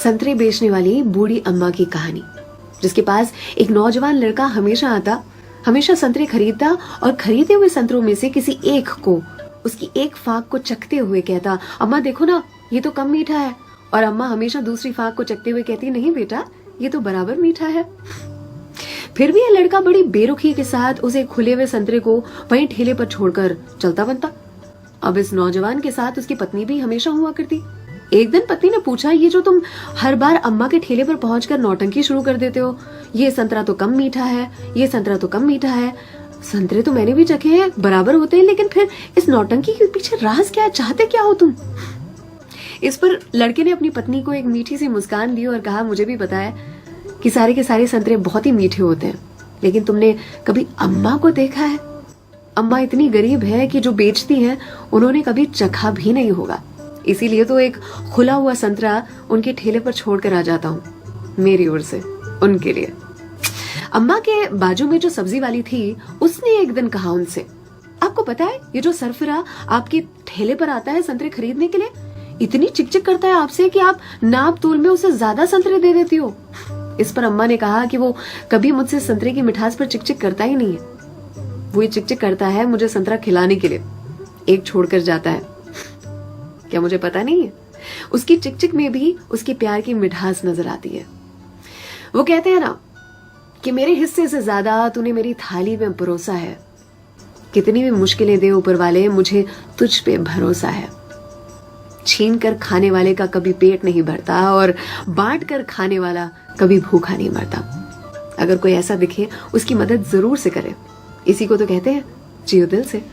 संतरे बेचने वाली बूढ़ी अम्मा की कहानी, जिसके पास एक नौजवान लड़का हमेशा आता, हमेशा संतरे खरीदता और खरीदे हुए संतरों में से किसी एक को, उसकी एक फाक को चखते हुए कहता, अम्मा देखो ना, ये तो कम मीठा है। और अम्मा हमेशा दूसरी फाक को चखते हुए कहती, नहीं बेटा, ये तो बराबर मीठा है। फिर भी यह लड़का बड़ी बेरुखी के साथ उसे खुले हुए संतरे को वहीं ठेले पर छोड़कर चलता बनता। अब इस नौजवान के साथ उसकी पत्नी भी हमेशा हुआ करती। एक दिन पत्नी ने पूछा, ये जो तुम हर बार अम्मा के ठेले पर पहुंचकर नौटंकी शुरू कर देते हो, ये संतरा तो कम मीठा है, ये संतरा तो कम मीठा है। संतरे तो मैंने भी चखे हैं, बराबर होते हैं, लेकिन फिर इस नौटंकी के पीछे राज क्या है, चाहते क्या हो तुम? इस पर लड़के ने अपनी पत्नी को एक मीठी सी मुस्कान दी और कहा, मुझे भी पता है कि सारे के सारे संतरे बहुत ही मीठे होते हैं, लेकिन तुमने कभी अम्मा को देखा है? अम्मा इतनी गरीब है कि जो बेचती हैं उन्होंने कभी चखा भी नहीं होगा, इसीलिए तो एक खुला हुआ संतरा उनके ठेले पर छोड़कर आ जाता हूँ, मेरी ओर से उनके लिए। अम्मा के बाजू में जो सब्जी वाली थी, उसने एक दिन कहा उनसे, आपको पता है ये जो सरफिरा आपके ठेले पर आता है संतरे खरीदने के लिए, इतनी चिकचिक करता है आपसे कि आप नाप तोल में उसे ज्यादा संतरे दे देती हो। इस पर अम्मा ने कहा कि वो कभी मुझसे संतरे की मिठास पर चिकचिक करता ही नहीं है, वो ये चिकचिक करता है मुझे संतरा खिलाने के लिए, एक छोड़कर जाता है। क्या मुझे पता नहीं है? उसकी चिकचिक में भी उसकी प्यार की मिठास नजर आती है। वो कहते हैं ना कि मेरे हिस्से से ज्यादा तूने मेरी थाली में परोसा है, कितनी भी मुश्किलें दे ऊपर वाले, मुझे तुझ पे भरोसा है। छीन कर खाने वाले का कभी पेट नहीं भरता और बांट कर खाने वाला कभी भूखा नहीं मरता। अगर कोई ऐसा दिखे, उसकी मदद जरूर से करे, इसी को तो कहते हैं जियो दिल से।